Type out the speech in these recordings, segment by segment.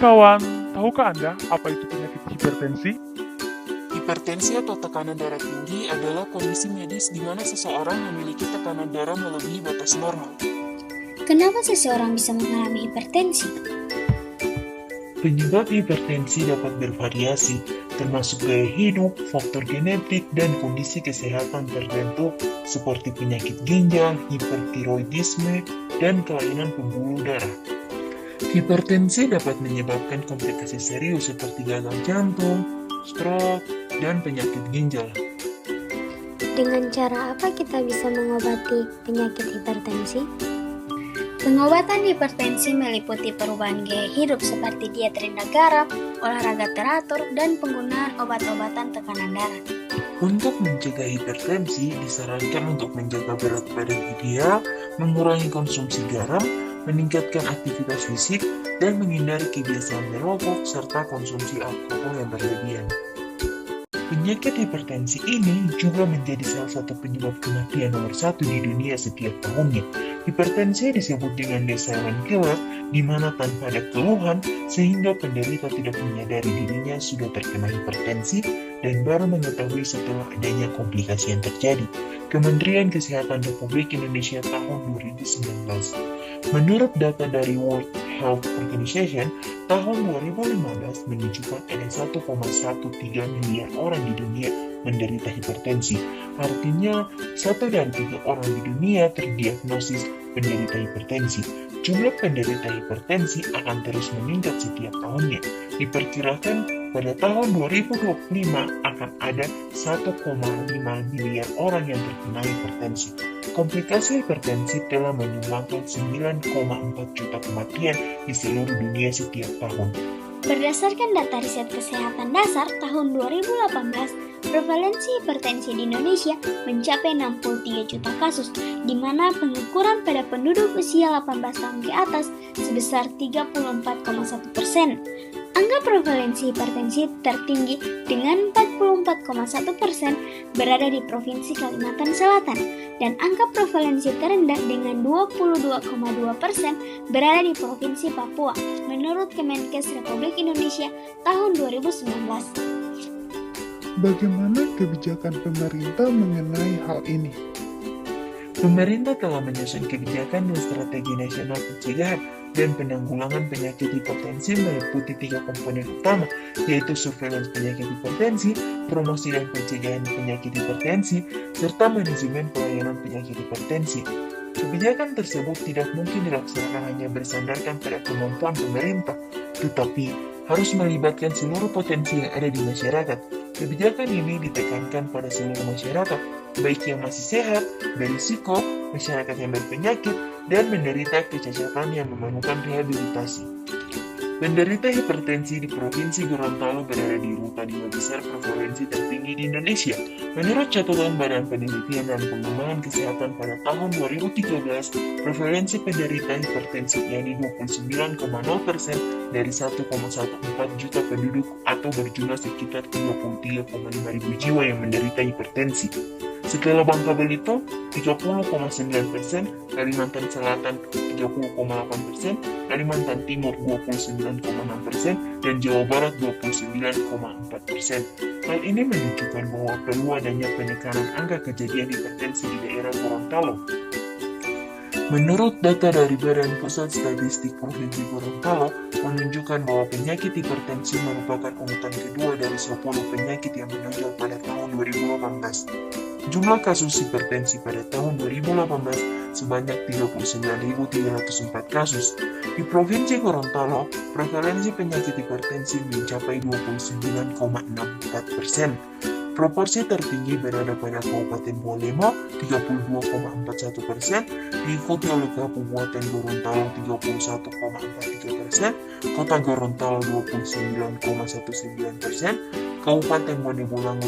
kawan, tahukah Anda apa itu penyakit hipertensi? Hipertensi atau tekanan darah tinggi adalah kondisi medis di mana seseorang memiliki tekanan darah melebihi batas normal. Kenapa seseorang bisa mengalami hipertensi? Penyebab hipertensi dapat bervariasi, termasuk gaya hidup, faktor genetik, dan kondisi kesehatan tertentu seperti penyakit ginjal, hipertiroidisme, dan kelainan pembuluh darah. Hipertensi dapat menyebabkan komplikasi serius seperti gagal jantung, stroke, dan penyakit ginjal. Dengan cara apa kita bisa mengobati penyakit hipertensi? Pengobatan hipertensi meliputi perubahan gaya hidup seperti diet rendah garam, olahraga teratur, dan penggunaan obat-obatan tekanan darah. Untuk mencegah hipertensi, disarankan untuk menjaga berat badan ideal, mengurangi konsumsi garam, meningkatkan aktivitas fisik, dan menghindari kebiasaan merokok serta konsumsi alkohol yang berlebihan. Penyakit hipertensi ini juga menjadi salah satu penyebab kematian nomor 1 di dunia setiap tahunnya. Hipertensi disebut dengan the silent killer, di mana tanpa ada keluhan, sehingga penderita tidak menyadari dirinya sudah terkena hipertensi dan baru mengetahui setelah adanya komplikasi yang terjadi. Kementerian Kesehatan Republik Indonesia tahun 2019. Menurut data dari World Health Organization, tahun 2015 menunjukkan ada 1,13 miliar orang di dunia menderita hipertensi. Artinya, 1 dari 3 orang di dunia terdiagnosis penderita hipertensi. Jumlah penderita hipertensi akan terus meningkat setiap tahunnya. Diperkirakan pada tahun 2025 akan ada 1,5 miliar orang yang terkena hipertensi. Komplikasi hipertensi telah menyumbangkan 9,4 juta kematian di seluruh dunia setiap tahun. Berdasarkan data riset kesehatan dasar tahun 2018, prevalensi hipertensi di Indonesia mencapai 63 juta kasus, di mana pengukuran pada penduduk usia 18 tahun ke atas sebesar 34,1%. Angka prevalensi hipertensi tertinggi dengan 44,1% berada di Provinsi Kalimantan Selatan, dan angka prevalensi terendah dengan 22,2% berada di Provinsi Papua, menurut Kemenkes Republik Indonesia tahun 2019. Bagaimana kebijakan pemerintah mengenai hal ini? Pemerintah telah menyusun kebijakan dan strategi nasional pencegahan dan penanggulangan penyakit hipertensi meliputi 3 komponen utama, yaitu surveillance penyakit hipertensi, promosi dan pencegahan penyakit hipertensi, serta manajemen pelayanan penyakit hipertensi. Kebijakan tersebut tidak mungkin dilaksanakan hanya bersandarkan pada kemampuan pemerintah, tetapi harus melibatkan seluruh potensi yang ada di masyarakat. Kebijakan ini ditekankan pada seluruh masyarakat, baik yang masih sehat, berisiko, masyarakat yang berpenyakit, dan menderita kecacatan yang memerlukan rehabilitasi. Penderita hipertensi di Provinsi Gorontalo berada di urutan 5 besar prevalensi tertinggi di Indonesia. Menurut catatan Badan Penelitian dan Pengembangan Kesehatan pada tahun 2013, prevalensi penderita hipertensi yakni 29,0% dari 1,14 juta penduduk atau berjumlah sekitar 33,5 ribu jiwa yang menderita hipertensi. Setelah Bangka Belitung, 30,9%, Kalimantan Selatan 30,8%, Kalimantan Timur 29,6%, dan Jawa Barat 29,4%. Hal ini menunjukkan bahwa perlu adanya penekanan angka kejadian hipertensi di daerah Gorontalo. Menurut data dari Badan Pusat Statistik Provinsi Gorontalo, menunjukkan bahwa penyakit hipertensi merupakan urutan kedua dari 10 penyakit yang menonjol pada tahun 2018. Jumlah kasus hipertensi pada tahun 2018 sebanyak 39.304 kasus. Di Provinsi Gorontalo, prevalensi penyakit hipertensi mencapai 29,64%. Proporsi tertinggi berada pada Kabupaten Bualemo 32,41%, diikuti oleh Kabupaten Gorontalo 31,43%, Kota Gorontalo 29,19%, Kabupaten Bonebolango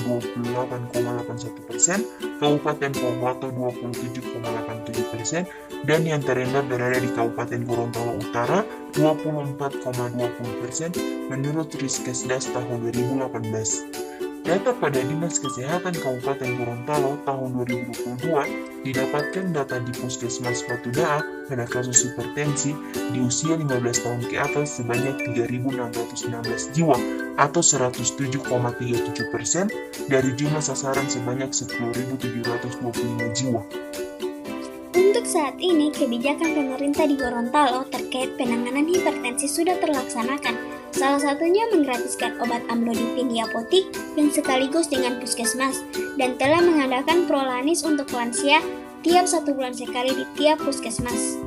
28,81%, Kabupaten Pohuwato 27,87%, dan yang terendah berada di Kabupaten Gorontalo Utara 24,20% menurut Riskesdas tahun 2018. Data pada Dinas Kesehatan Kabupaten Gorontalo tahun 2022 didapatkan data di Puskesmas Batu Daak pada kasus hipertensi di usia 15 tahun ke atas sebanyak 3.616 jiwa atau 107,37% dari jumlah sasaran sebanyak 10.725 jiwa. Untuk saat ini, kebijakan pemerintah di Gorontalo terkait penanganan hipertensi sudah terlaksanakan. Salah satunya menggratiskan obat amlodipin di apotik dan sekaligus dengan puskesmas, dan telah mengadakan prolanis untuk lansia tiap 1 bulan sekali di tiap puskesmas.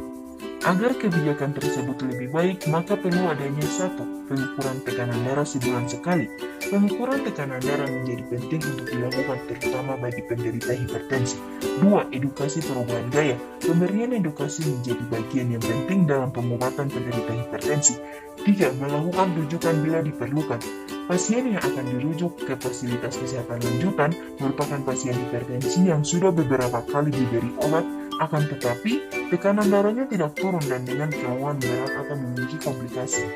Agar kebijakan tersebut lebih baik, maka perlu adanya 1. Pengukuran tekanan darah sebulan sekali. Pengukuran tekanan darah menjadi penting untuk dilakukan terutama bagi penderita hipertensi. 2. Edukasi perubahan gaya. Pemberian edukasi menjadi bagian yang penting dalam pengobatan penderita hipertensi. 3. Melakukan rujukan bila diperlukan. Pasien yang akan dirujuk ke fasilitas kesehatan lanjutan merupakan pasien hipertensi yang sudah beberapa kali diberi obat, akan tetapi tekanan darahnya tidak turun dan dengan keluhan berat atau memiliki komplikasi.